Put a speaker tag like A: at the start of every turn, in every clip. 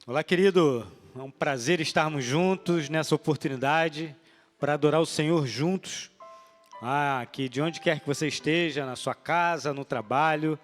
A: Olá, querido. É um prazer estarmos juntos nessa oportunidade para adorar o Senhor juntos. Que de onde quer que você esteja, na sua casa, no trabalho,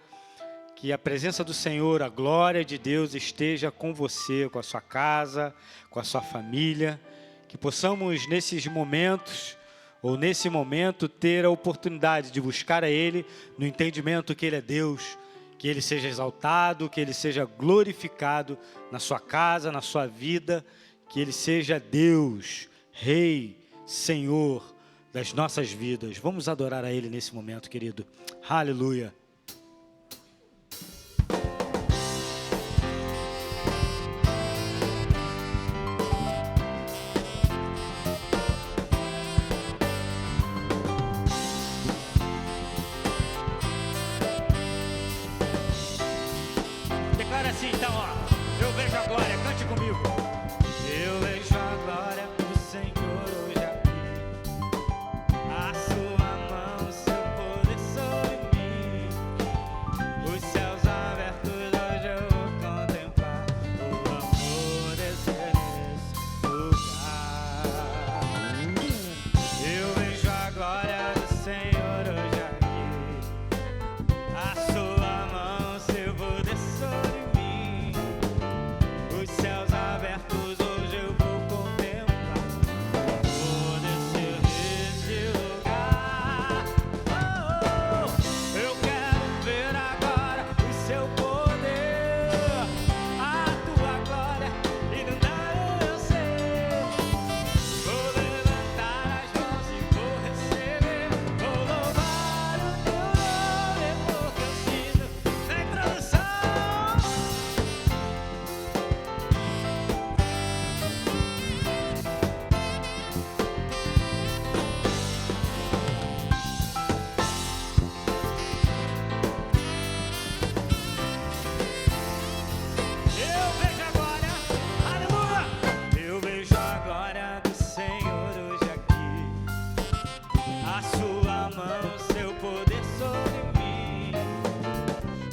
A: que a presença do Senhor, a glória de Deus esteja com você, com a sua casa, com a sua família. Que possamos nesses momentos, ou nesse momento, ter a oportunidade de buscar a Ele no entendimento que Ele é Deus, que Ele seja exaltado, que Ele seja glorificado na sua casa, na sua vida, que Ele seja Deus, Rei, Senhor das nossas vidas. Vamos adorar a Ele nesse momento, querido. Aleluia. Declara assim então, eu vejo a glória, cante comigo. Eu vejo a glória do Senhor hoje aqui, a sua mão, seu poder sobre mim, os céus abertos hoje eu vou contemplar, o amor descer nesse lugar. Eu vejo a glória do Senhor hoje aqui, a sua mão, seu poder sobre mim, os céus abertos hoje eu vou contemplar, vou descer nesse lugar. Eu quero ver agora o seu poder, a tua glória inundando meu ser. Vou levantar as mãos e vou receber, vou louvar o teu nome porque eu sinto na introdução. Eu vejo a glória, aleluia. Eu vejo a glória do Senhor hoje aqui, a sua mão, seu poder sobre mim,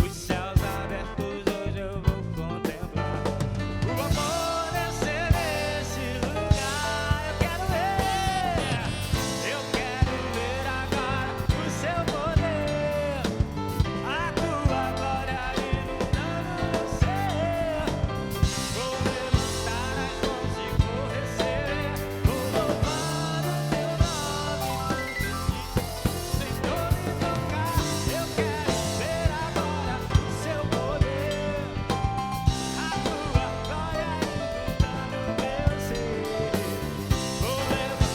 A: os céus abertos hoje eu vou contemplar, o amor descer nesse lugar. Eu quero ver agora o seu poder, a tua glória inundando meu ser. Vou levantar as mãos e vou receber, vou louvar o teu nome porque sinto o Senhor me tocar. Eu quero ver agora o seu poder, a tua glória inundando meu ser. Vou levantar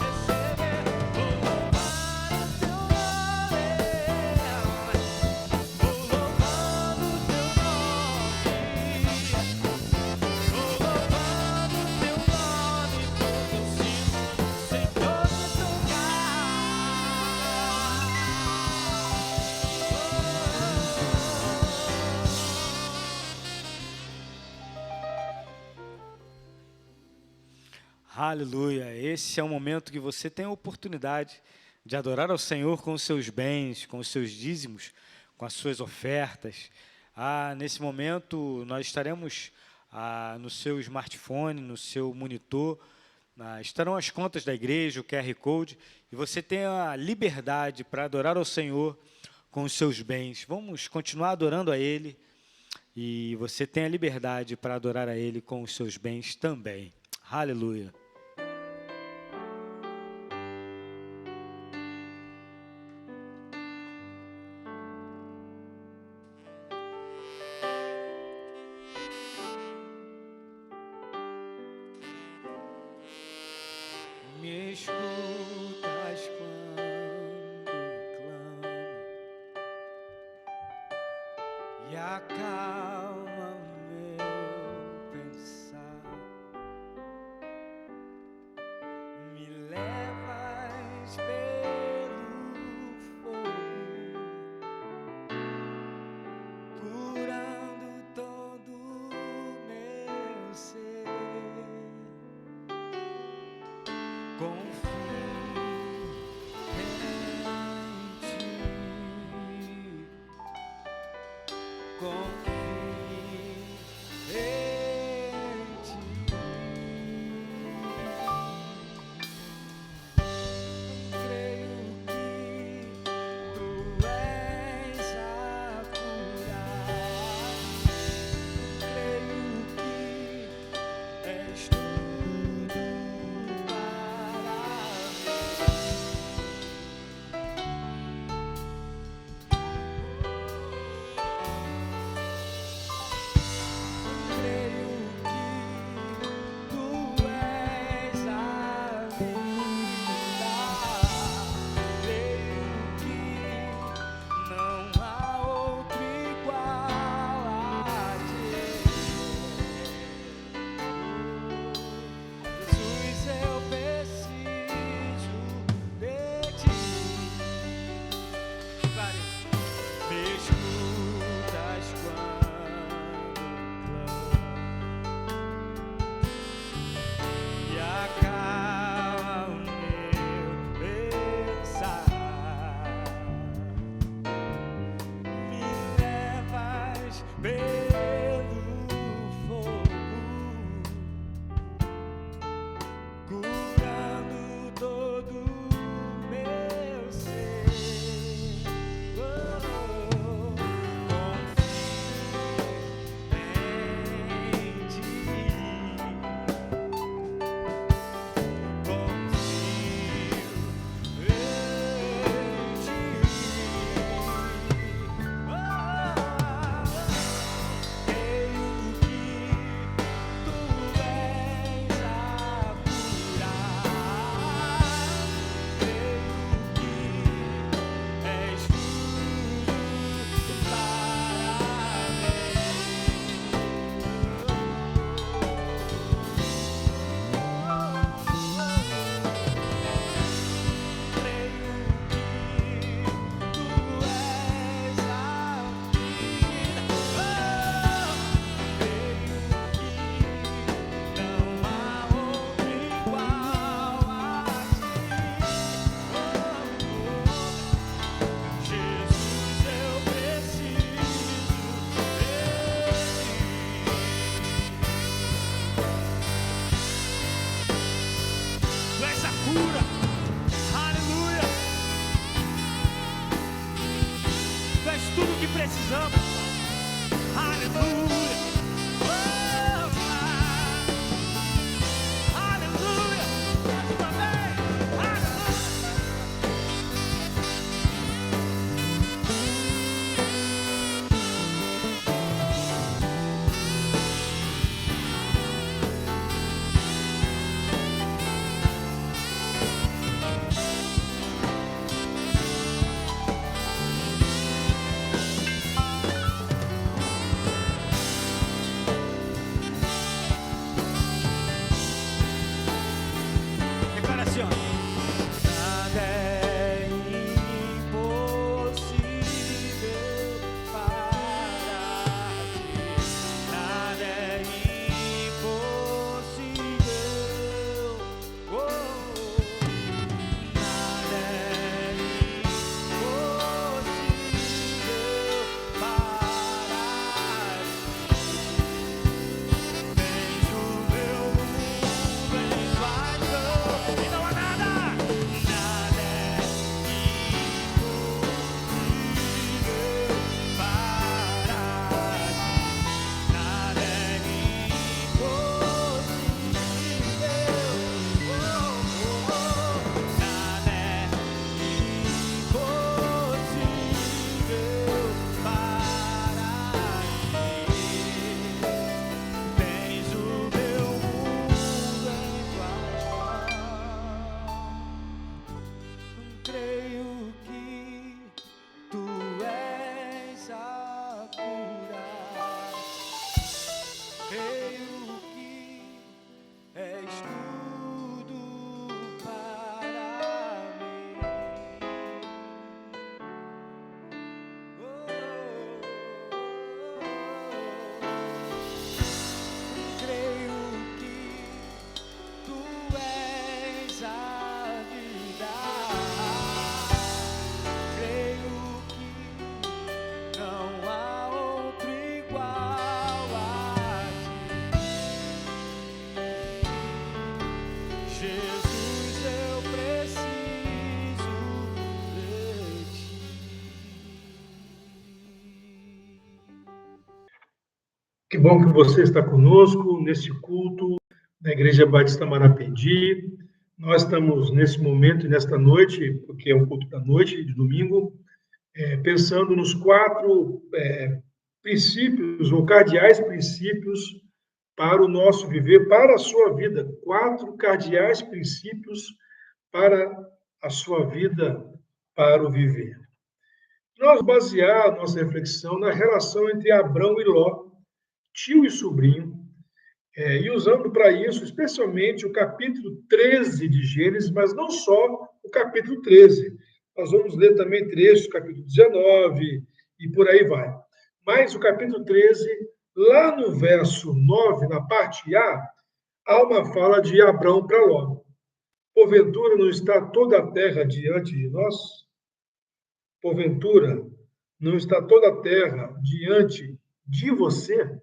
A: as mãos e vou receber, vou louvar o teu nome, vou louvando o teu nome, vou louvando o teu nome porque eu sinto o Senhor me tocar. Aleluia, esse é o momento que você tem a oportunidade de adorar ao Senhor com os seus bens, com os seus dízimos, com as suas ofertas. Nesse momento nós estaremos no seu smartphone, no seu monitor, estarão as contas da igreja, o QR Code, e você tem a liberdade para adorar ao Senhor com os seus bens. Vamos continuar adorando a Ele, e você tem a liberdade para adorar a Ele com os seus bens também. Aleluia. Me escutas quando clamo e acalma o meu pensar. Me levas pelo fogo, curando todo o meu ser. Confio em ti, confio
B: Que bom que você está conosco nesse culto da Igreja Batista Marapendi. Nós estamos nesse momento e nesta noite, porque é um culto da noite, de domingo, pensando nos 4 princípios, ou cardeais princípios para o nosso viver, para a sua vida. 4 cardeais princípios para a sua vida, para o viver. Nós basear a nossa reflexão na relação entre Abrão e Ló, tio e sobrinho, e usando para isso especialmente o capítulo 13 de Gênesis, mas não só o capítulo 13. Nós vamos ler também trechos do capítulo 19 e por aí vai. Mas o capítulo 13, lá no verso 9, na parte A, há uma fala de Abrão para Ló. Porventura não está toda a terra diante de nós? Porventura não está toda a terra diante de você.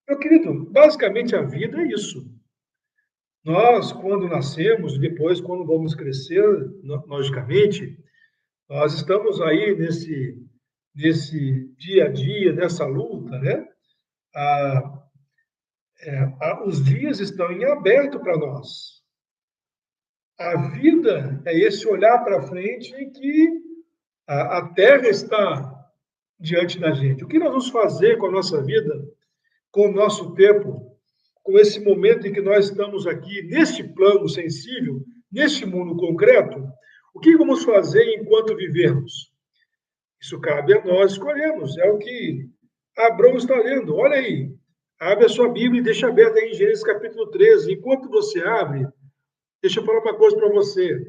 B: Meu querido, basicamente a vida é isso. Nós, quando nascemos, depois, quando vamos crescer, logicamente, nós estamos aí nesse dia a dia, nessa luta, né? Ah, os dias estão em aberto para nós. A vida é esse olhar para frente em que a terra está diante da gente. O que nós vamos fazer com a nossa vida, com o nosso tempo, com esse momento em que nós estamos aqui, neste plano sensível, neste mundo concreto? O que vamos fazer enquanto vivermos? Isso cabe a nós escolhermos. É o que Abraão está lendo. Olha aí. Abre a sua Bíblia e deixa aberta aí em Gênesis capítulo 13. Enquanto você abre, deixa eu falar uma coisa para você.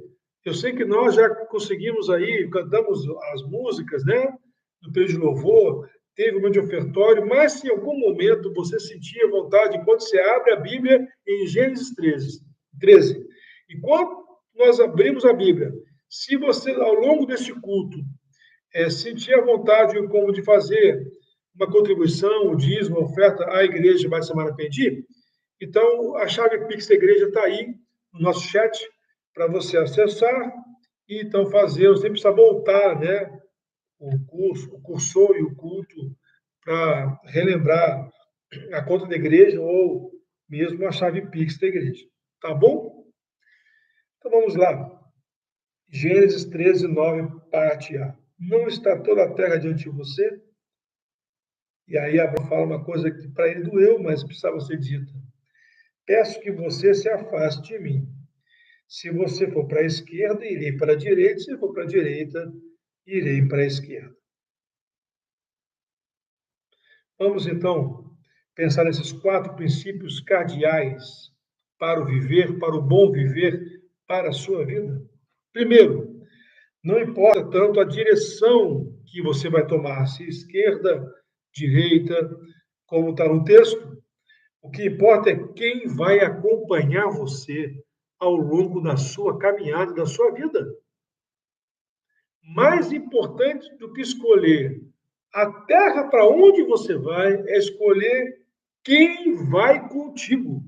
B: Eu sei que nós já conseguimos aí, cantamos as músicas, né? Do período de louvor, teve um momento de ofertório, mas se em algum momento você sentia vontade, enquanto você abre a Bíblia em Gênesis 13, enquanto nós abrimos a Bíblia, se você, ao longo deste culto, sentir a vontade e como de fazer uma contribuição, um dízimo, uma oferta à igreja Batista Marapendi, então a chave Pix da igreja está aí no nosso chat para você acessar e então fazer. Você precisa voltar, né? O curso, o cursor e o culto para relembrar a conta da igreja ou mesmo a chave Pix da igreja. Tá bom? Então vamos lá. Gênesis 13, 9, parte A. Não está toda a terra diante de você? E aí Abraão fala uma coisa que para ele doeu, mas precisava ser dita. Peço que você se afaste de mim. Se você for para a esquerda, irei para a direita. Se for para a direita, irei para a esquerda. Vamos, então, pensar nesses 4 princípios cardeais para o viver, para o bom viver, para a sua vida. Primeiro, não importa tanto a direção que você vai tomar, se esquerda, direita, como está no texto. O que importa é quem vai acompanhar você ao longo da sua caminhada, da sua vida. Mais importante do que escolher a terra para onde você vai, é escolher quem vai contigo.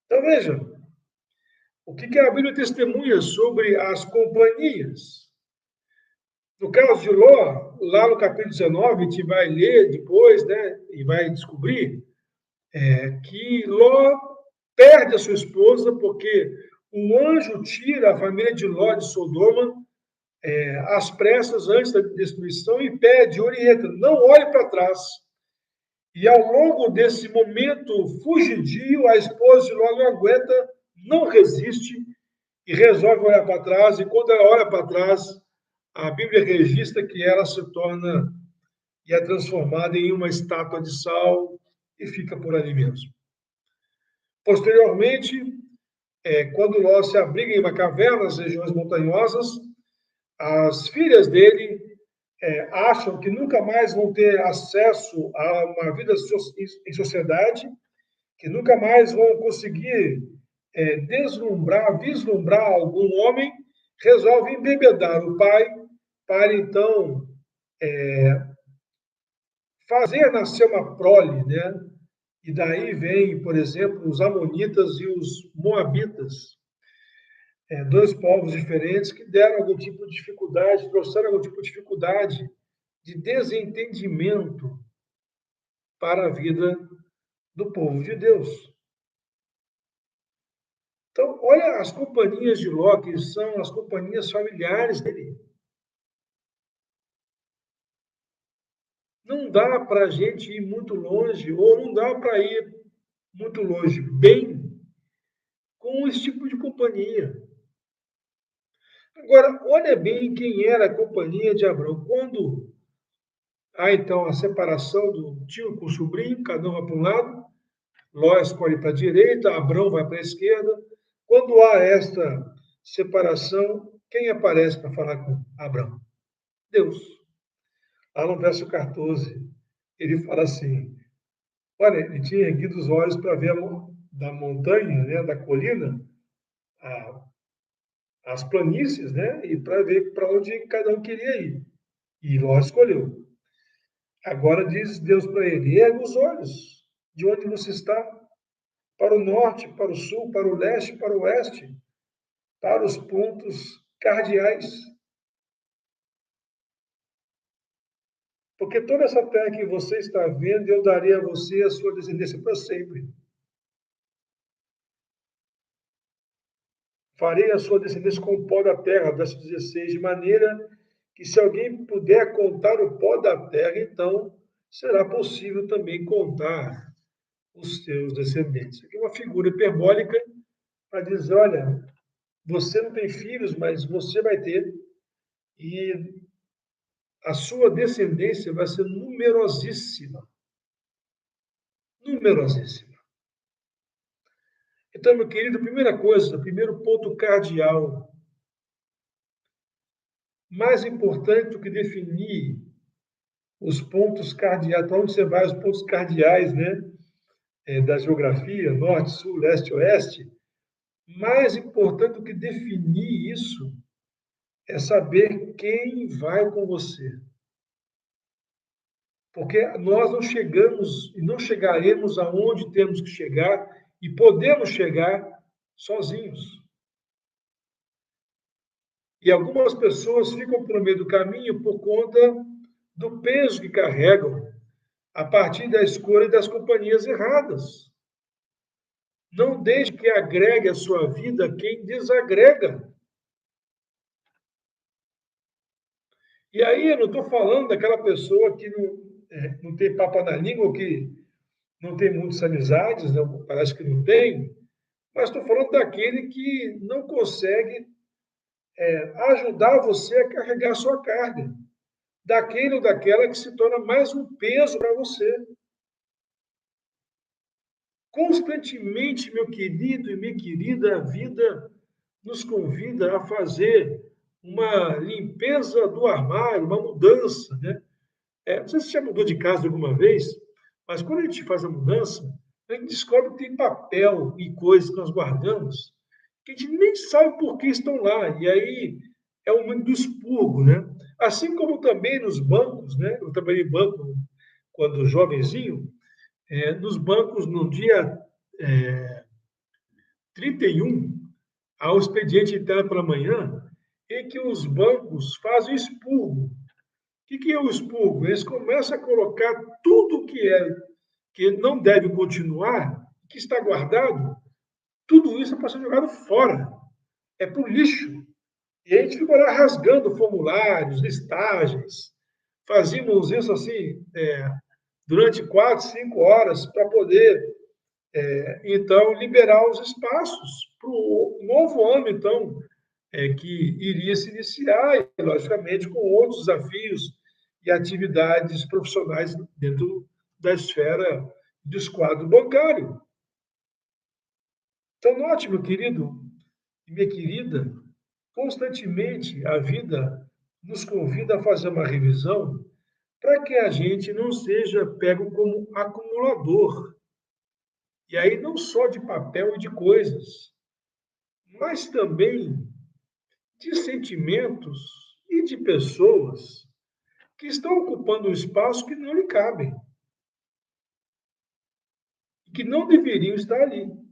B: Então, veja, o que a Bíblia testemunha sobre as companhias? No caso de Ló, lá no capítulo 19, a gente vai ler depois, né, e vai descobrir que Ló perde a sua esposa porque um anjo tira a família de Ló de Sodoma às pressas antes da destruição e pede, orienta, não olhe para trás. E ao longo desse momento fugidio, a esposa de Ló não aguenta, não resiste e resolve olhar para trás. E quando ela olha para trás, a Bíblia registra que ela se torna e é transformada em uma estátua de sal e fica por ali mesmo. Posteriormente, quando Ló se abriga em uma caverna nas regiões montanhosas, as filhas dele acham que nunca mais vão ter acesso a uma vida em sociedade, que nunca mais vão conseguir vislumbrar algum homem, resolvem embebedar o pai para então fazer nascer uma prole, né? E daí vem, por exemplo, os amonitas e os moabitas, 2 povos diferentes que deram algum tipo de dificuldade, trouxeram algum tipo de dificuldade de desentendimento para a vida do povo de Deus. Então, olha as companhias de Ló, que são as companhias familiares dele. Não dá para a gente ir muito longe, ou não dá para ir muito longe bem com esse tipo de companhia. Agora, olha bem quem era a companhia de Abraão. Quando há, então, a separação do tio com o sobrinho, cada um vai para um lado, Ló escolhe para a direita, Abraão vai para a esquerda. Quando há esta separação, quem aparece para falar com Abraão? Deus. Lá no verso 14, ele fala assim, olha, ele tinha erguido os olhos para ver da montanha, né, da colina, as planícies, né, e para ver para onde cada um queria ir. E Ló escolheu. Agora diz Deus para ele: erga os olhos de onde você está, para o norte, para o sul, para o leste, para o oeste, para os pontos cardeais. Porque toda essa terra que você está vendo, eu darei a você e a sua descendência para sempre. Farei a sua descendência com o pó da terra, verso 16, de maneira que se alguém puder contar o pó da terra, então será possível também contar os seus descendentes. Aqui é uma figura hiperbólica para dizer, olha, você não tem filhos, mas você vai ter, e a sua descendência vai ser numerosíssima. Numerosíssima. Então, meu querido, primeira coisa, primeiro ponto cardeal, mais importante do que definir os pontos cardeais, para onde você vai, os pontos cardeais, né, da geografia, norte, sul, leste, oeste, mais importante do que definir isso é saber quem vai com você. Porque nós não chegamos e não chegaremos aonde temos que chegar e podemos chegar sozinhos. E algumas pessoas ficam pelo meio do caminho por conta do peso que carregam a partir da escolha das companhias erradas. Não deixe que agregue a sua vida quem desagrega. E aí eu não estou falando daquela pessoa que não tem papo na língua, que não tem muitas amizades, não, parece que não tem, mas estou falando daquele que não consegue ajudar você a carregar a sua carga. Daquele ou daquela que se torna mais um peso para você. Constantemente, meu querido e minha querida, a vida nos convida a fazer uma limpeza do armário, uma mudança, né? Não sei se você já mudou de casa alguma vez, mas quando a gente faz a mudança, a gente descobre que tem papel e coisas que nós guardamos que a gente nem sabe por que estão lá. E aí é o momento do expurgo, né? Assim como também nos bancos, né? Eu trabalhei em banco quando jovenzinho, nos bancos, no dia 31, há o expediente interno pela manhã, em que os bancos fazem expurgo. O que é o expurgo? Eles começam a colocar tudo que não deve continuar, que está guardado, tudo isso é para ser jogado fora. É para o lixo. E a gente ficou lá rasgando formulários, listagens. Fazíamos isso assim, durante 4, 5 horas, para poder, então, liberar os espaços para o novo ano, então, que iria se iniciar, e, logicamente, com outros desafios e atividades profissionais dentro da esfera do esquadro bancário. Então, note, meu querido e minha querida, constantemente a vida nos convida a fazer uma revisão para que a gente não seja pego como acumulador. E aí não só de papel e de coisas, mas também de sentimentos e de pessoas que estão ocupando um espaço que não lhe cabem, que não deveriam estar ali.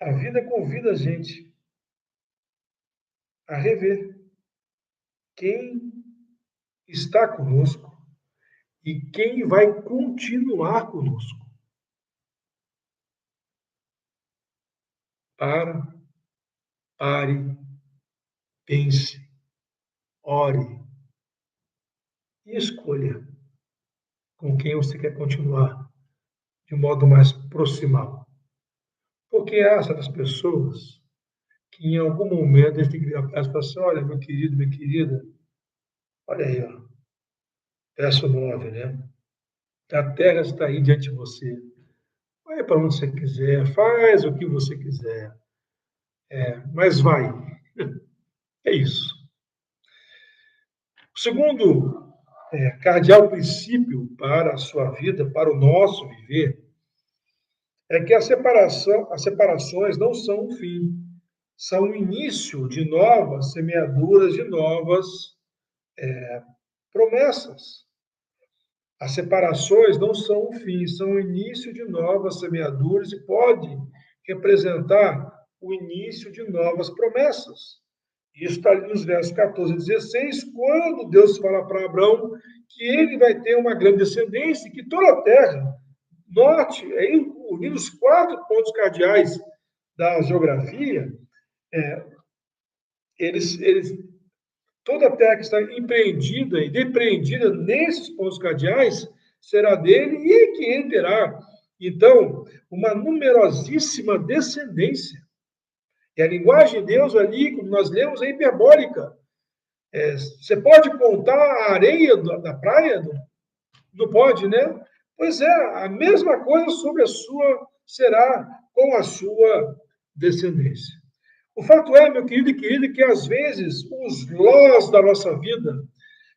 B: A vida convida a gente a rever quem está conosco e quem vai continuar conosco. Pare, pense, ore e escolha com quem você quer continuar de um modo mais proximal. Porque há certas pessoas que em algum momento a gente tem que virar para elas e falar assim, olha, meu querido, minha querida, olha aí, ó, verso 9, né? A terra está aí diante de você. Vai para onde você quiser, faz o que você quiser, mas vai. É isso. O segundo cardeal princípio para a sua vida, para o nosso viver, é que as separações não são um fim, são o início de novas semeaduras, de novas promessas. As separações não são o fim, são o início de novas semeaduras e pode representar o início de novas promessas. Isso está ali nos versos 14 e 16, quando Deus fala para Abraão que ele vai ter uma grande descendência e que toda a terra, note, unindo os 4 pontos cardeais da geografia, toda a terra que está empreendida e depreendida nesses pontos cardeais será dele e que ele terá, então, uma numerosíssima descendência. E a linguagem de Deus ali, como nós lemos, é hiperbólica. Você pode contar a areia da praia? Não pode, né? Pois é, a mesma coisa será com a sua descendência. O fato é, meu querido e querida, que às vezes os lós da nossa vida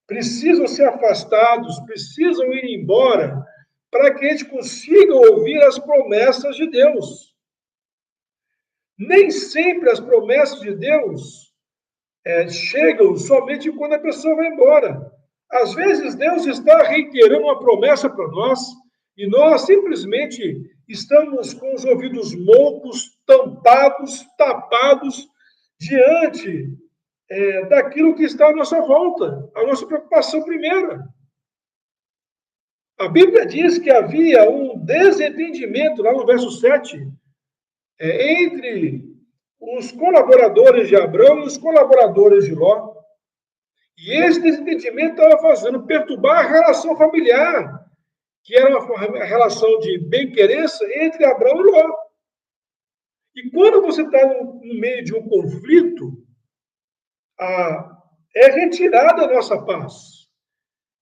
B: precisam ser afastados, precisam ir embora, para que a gente consiga ouvir as promessas de Deus. Nem sempre as promessas de Deus chegam somente quando a pessoa vai embora. Às vezes Deus está reiterando uma promessa para nós e nós simplesmente estamos com os ouvidos moucos, tapados diante daquilo que está à nossa volta, a nossa preocupação primeira. A Bíblia diz que havia um desentendimento, lá no verso 7, entre os colaboradores de Abraão e os colaboradores de Ló. E esse desentendimento estava perturbar a relação familiar, que era uma relação de bem-querença entre Abraão e Ló. E quando você está no meio de um conflito, é retirada a nossa paz.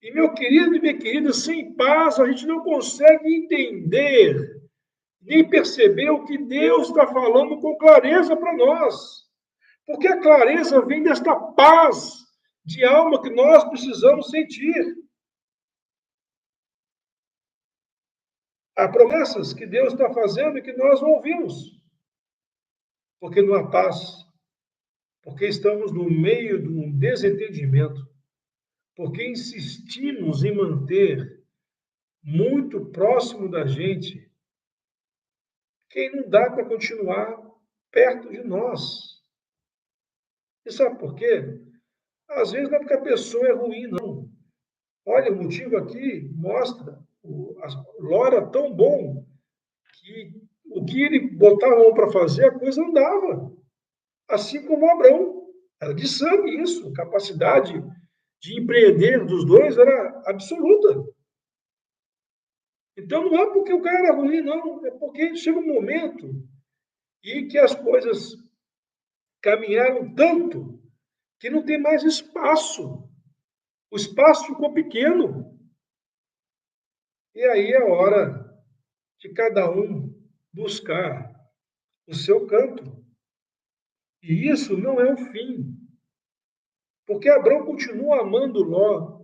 B: E, meu querido e minha querida, sem paz a gente não consegue entender, nem perceber o que Deus está falando com clareza para nós. Porque a clareza vem desta paz de alma que nós precisamos sentir. Há promessas que Deus está fazendo e que nós não ouvimos. Porque não há paz. Porque estamos no meio de um desentendimento. Porque insistimos em manter muito próximo da gente quem não dá para continuar perto de nós. E sabe por quê? Às vezes não é porque a pessoa é ruim, não. Olha, o motivo aqui mostra Ló era tão bom que o que ele botava a mão para fazer, a coisa andava. Assim como Abraão. Era de sangue isso. A capacidade de empreender dos dois era absoluta. Então não é porque o cara era ruim, não. É porque chega um momento em que as coisas caminharam tanto que não tem mais espaço. O espaço ficou pequeno. E aí é hora de cada um buscar o seu canto. E isso não é o fim. Porque Abraão continua amando Ló.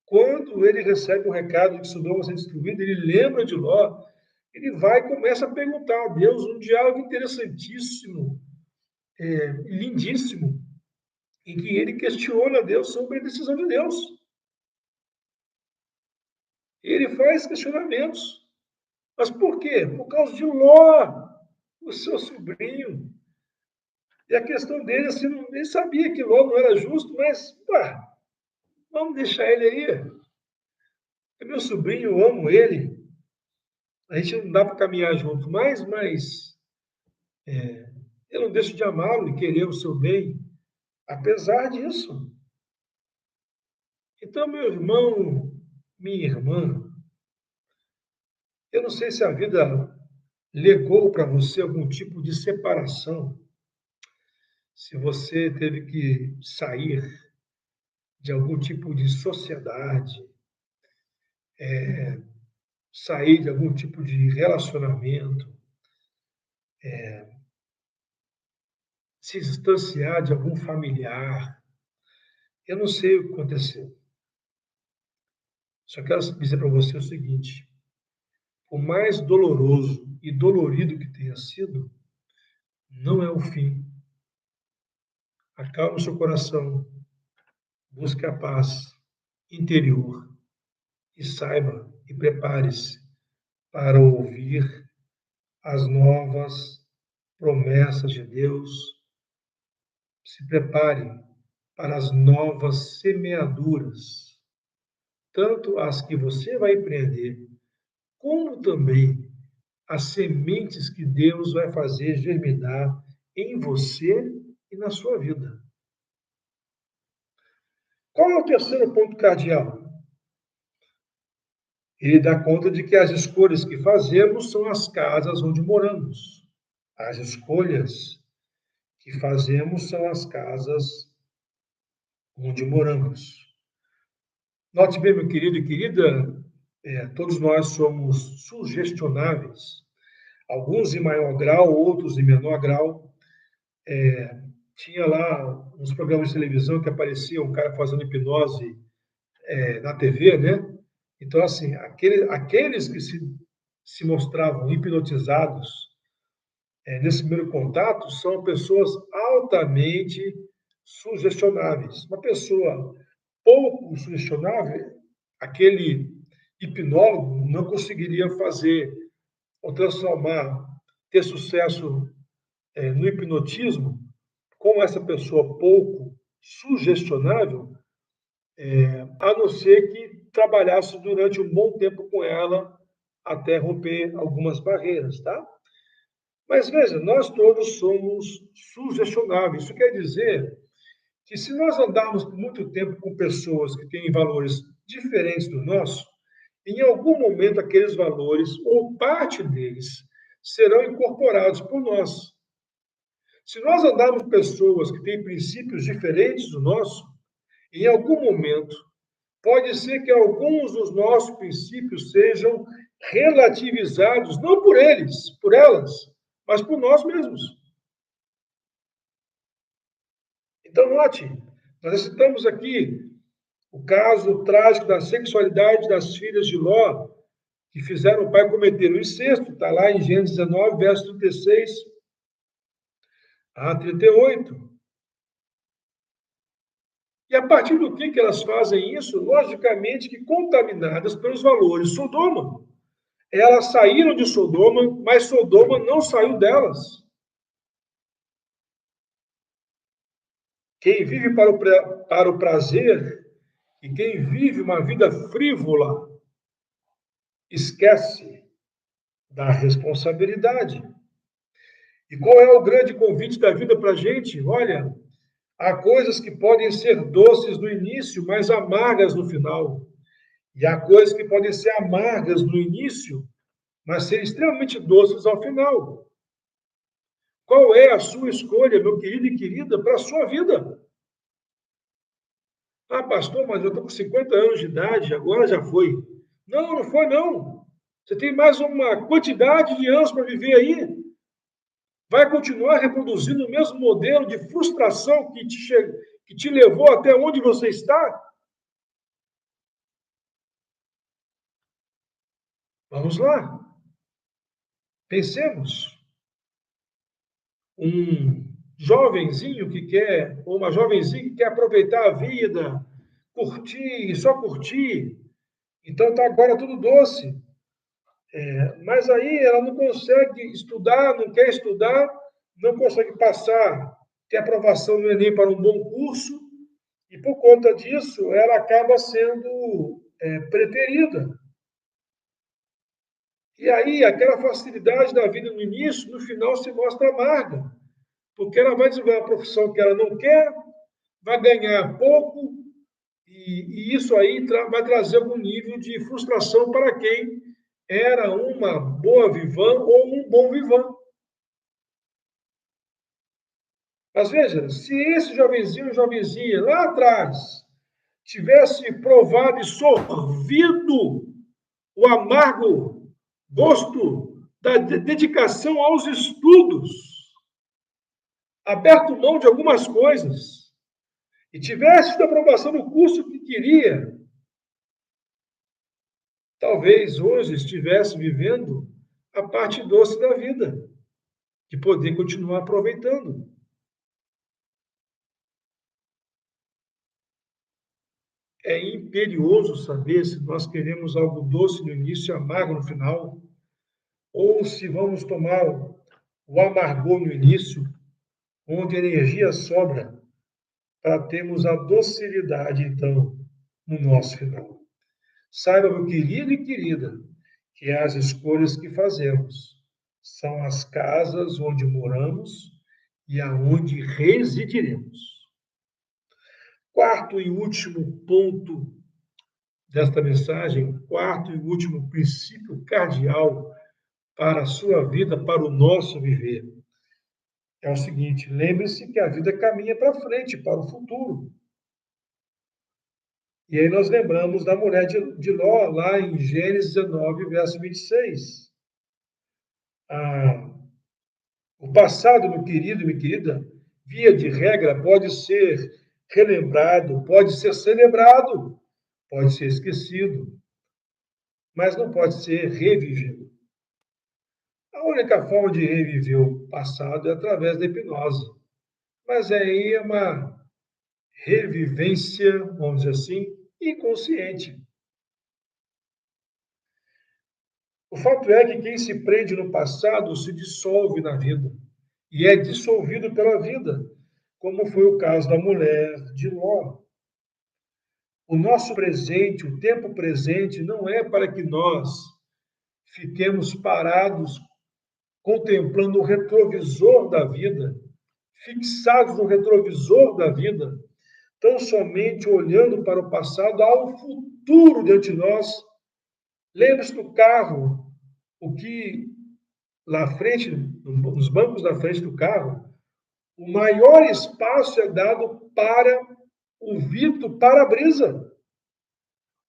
B: Quando ele recebe o recado de que Sodoma vai ser destruída, ele lembra de Ló. Ele vai e começa a perguntar a Deus um diálogo interessantíssimo, lindíssimo, em que ele questiona Deus sobre a decisão de Deus. Ele faz questionamentos. Mas por quê? Por causa de Ló, o seu sobrinho. E a questão dele, assim, nem sabia que Ló não era justo, mas, vamos deixar ele aí. É meu sobrinho, eu amo ele. A gente não dá para caminhar junto mais, mas eu não deixo de amá-lo e querer o seu bem, apesar disso. Então, meu irmão, minha irmã, eu não sei se a vida legou para você algum tipo de separação, se você teve que sair de algum tipo de sociedade, sair de algum tipo de relacionamento, se distanciar de algum familiar. Eu não sei o que aconteceu. Só quero dizer para você o seguinte: o mais doloroso e dolorido que tenha sido, não é o fim. Acalme o seu coração. busque a paz interior e saiba e prepare-se para ouvir as novas promessas de Deus. Se prepare para as novas semeaduras, tanto as que você vai empreender, como também as sementes que Deus vai fazer germinar em você e na sua vida. Qual é o terceiro ponto cardeal? Ele dá conta de que as escolhas que fazemos são as casas onde moramos. As escolhas que fazemos são as casas onde moramos. Note bem, meu querido e querida, todos nós somos sugestionáveis, alguns em maior grau, outros em menor grau. Tinha lá uns programas de televisão que aparecia um cara fazendo hipnose na TV, né? Então, assim, aqueles que se mostravam hipnotizados nesse primeiro contato são pessoas altamente sugestionáveis. Uma pessoa pouco sugestionável, aquele hipnólogo não conseguiria fazer ou transformar, ter sucesso no hipnotismo com essa pessoa pouco sugestionável, a não ser que trabalhasse durante um bom tempo com ela até romper algumas barreiras, tá? Mas veja, nós todos somos sugestionáveis. Isso quer dizer que se nós andarmos por muito tempo com pessoas que têm valores diferentes do nosso, em algum momento aqueles valores, ou parte deles, serão incorporados por nós. Se nós andarmos com pessoas que têm princípios diferentes do nosso, em algum momento, pode ser que alguns dos nossos princípios sejam relativizados, não por eles, por elas, mas por nós mesmos. Então, note, nós citamos aqui o caso trágico da sexualidade das filhas de Ló, que fizeram o pai cometer o incesto, está lá em Gênesis 19, verso 36 a 38. E a partir do que elas fazem isso? Logicamente que contaminadas pelos valores de Sodoma. Elas saíram de Sodoma, mas Sodoma não saiu delas. Quem vive para o prazer e quem vive uma vida frívola esquece da responsabilidade. E qual é o grande convite da vida para a gente? Olha, há coisas que podem ser doces no início, mas amargas no final. E há coisas que podem ser amargas no início, mas ser extremamente doces ao final. Qual é a sua escolha, meu querido e querida, para a sua vida? Ah, pastor, mas eu estou com 50 anos de idade, agora já foi. Não, não foi, não. Você tem mais uma quantidade de anos para viver aí. Vai continuar reproduzindo o mesmo modelo de frustração que te levou até onde você está? Vamos lá. Pensemos. Um jovenzinho que quer, ou uma jovenzinha que quer aproveitar a vida, curtir, só curtir. Então está agora tudo doce. Mas aí ela não consegue estudar, não quer estudar, não consegue passar, ter aprovação no Enem para um bom curso, e por conta disso ela acaba sendo preterida. E aí aquela facilidade da vida no início, no final se mostra amarga, porque ela vai desenvolver uma profissão que ela não quer, vai ganhar pouco, e isso aí vai trazer algum nível de frustração para quem era uma boa vivã ou um bom vivã. Mas veja, se esse jovenzinho ou jovenzinha lá atrás tivesse provado e sorvido o amargo gosto da dedicação aos estudos, aberto mão de algumas coisas, e tivesse tido aprovação no curso que queria, talvez hoje estivesse vivendo a parte doce da vida, de poder continuar aproveitando. É imperioso saber se nós queremos algo doce no início e amargo no final, ou se vamos tomar o amargor no início, onde a energia sobra, para termos a docilidade, então, no nosso final. Saiba, meu querido e querida, que as escolhas que fazemos são as casas onde moramos e aonde residiremos. Quarto e último ponto desta mensagem, quarto e último princípio cardeal para a sua vida, para o nosso viver, é o seguinte: lembre-se que a vida caminha para frente, para o futuro. E aí nós lembramos da mulher de Ló, lá em Gênesis 19, verso 26. O passado, meu querido e minha querida, via de regra, pode ser relembrado, pode ser celebrado, pode ser esquecido, mas não pode ser revivido. A única forma de reviver o passado é através da hipnose. Mas aí é uma revivência, vamos dizer assim, inconsciente. O fato é que quem se prende no passado se dissolve na vida e é dissolvido pela vida, como foi o caso da mulher de Ló. O nosso presente, o tempo presente, não é para que nós fiquemos parados contemplando o retrovisor da vida, fixados no retrovisor da vida, tão somente olhando para o passado, há um futuro diante de nós. Lembre-se do carro, o que lá à frente, nos bancos da frente do carro, o maior espaço é dado para o vidro para-brisa.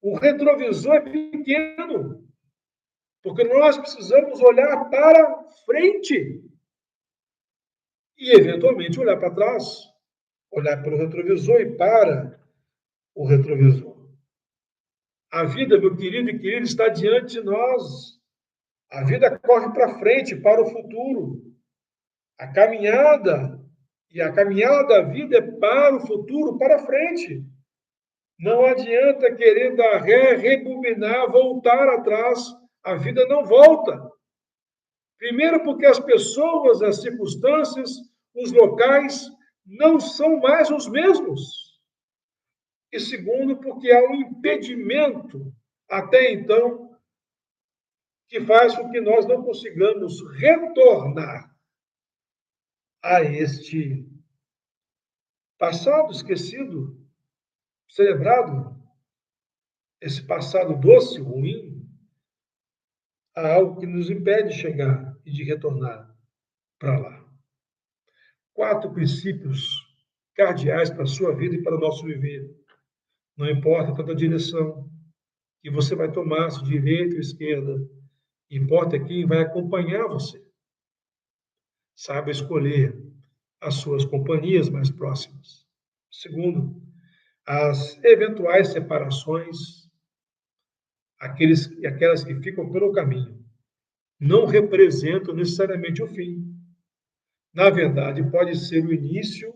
B: O retrovisor é pequeno, porque nós precisamos olhar para frente e, eventualmente, olhar para trás, olhar para o retrovisor e para o retrovisor. A vida, meu querido e querida, está diante de nós. A vida corre para frente, para o futuro. A caminhada da vida é para o futuro, para frente. Não adianta querer dar ré, rebobinar, voltar atrás. A vida não volta. Primeiro, porque as pessoas, as circunstâncias, os locais não são mais os mesmos. E segundo, porque há um impedimento, até então, que faz com que nós não consigamos retornar a este passado esquecido, celebrado, esse passado doce, ruim, há algo que nos impede de chegar e de retornar para lá. 4 princípios cardeais para a sua vida e para o nosso viver. Não importa toda a direção que você vai tomar, se direita ou esquerda, importa quem vai acompanhar você. Saiba escolher as suas companhias mais próximas. Segundo, as eventuais separações, aquelas que ficam pelo caminho, não representam necessariamente o fim. Na verdade, pode ser o início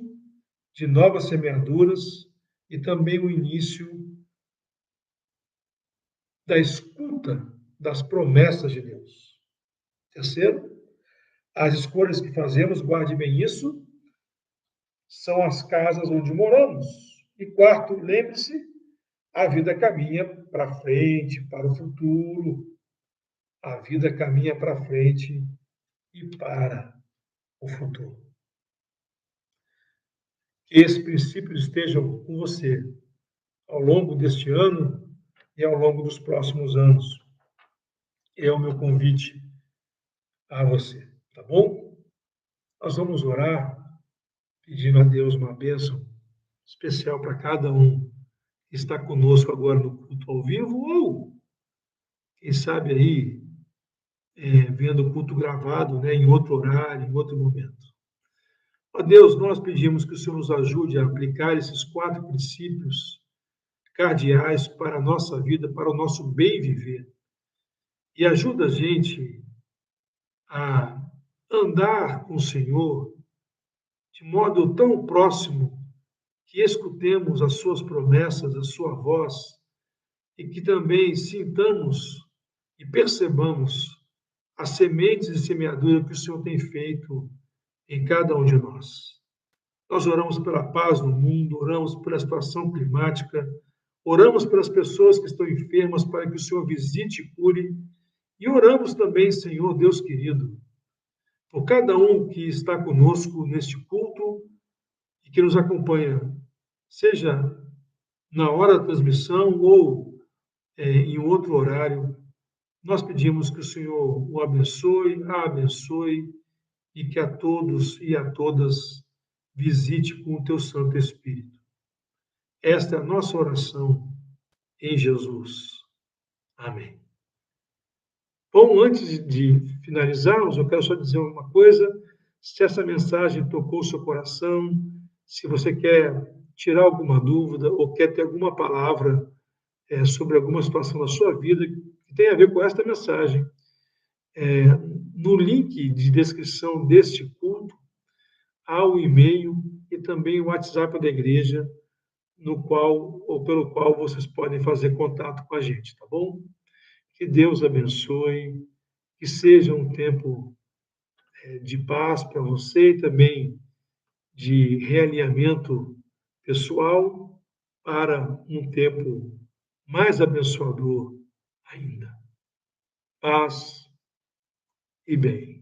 B: de novas semeaduras e também o início da escuta das promessas de Deus. Terceiro, as escolhas que fazemos, guarde bem isso, são as casas onde moramos. E quarto, lembre-se, a vida caminha para frente, para o futuro. A vida caminha para frente e para o futuro. Que esses princípios estejam com você ao longo deste ano e ao longo dos próximos anos. É o meu convite a você, tá bom? Nós vamos orar pedindo a Deus uma bênção especial para cada um que está conosco agora no culto ao vivo ou, quem sabe aí, vendo o culto gravado, né, em outro horário, em outro momento. Ó Deus, nós pedimos que o Senhor nos ajude a aplicar esses 4 princípios cardeais para a nossa vida, para o nosso bem viver. E ajuda a gente a andar com o Senhor de modo tão próximo que escutemos as suas promessas, a sua voz, e que também sintamos e percebamos as sementes de semeadura que o Senhor tem feito em cada um de nós. Nós oramos pela paz no mundo, oramos pela situação climática, oramos pelas pessoas que estão enfermas para que o Senhor visite e cure, e oramos também, Senhor Deus querido, por cada um que está conosco neste culto e que nos acompanha, seja na hora da transmissão ou em outro horário. Nós pedimos que o Senhor o abençoe, a abençoe e que a todos e a todas visite com o teu Santo Espírito. Esta é a nossa oração em Jesus. Amém. Bom, antes de finalizarmos, eu quero só dizer uma coisa. Se essa mensagem tocou o seu coração, se você quer tirar alguma dúvida ou quer ter alguma palavra sobre alguma situação da sua vida que tem a ver com esta mensagem, no link de descrição deste culto, há o e-mail e também o WhatsApp da igreja, no qual ou pelo qual vocês podem fazer contato com a gente, tá bom? Que Deus abençoe, que seja um tempo de paz para você e também de realinhamento pessoal para um tempo mais abençoador ainda. Paz e bem.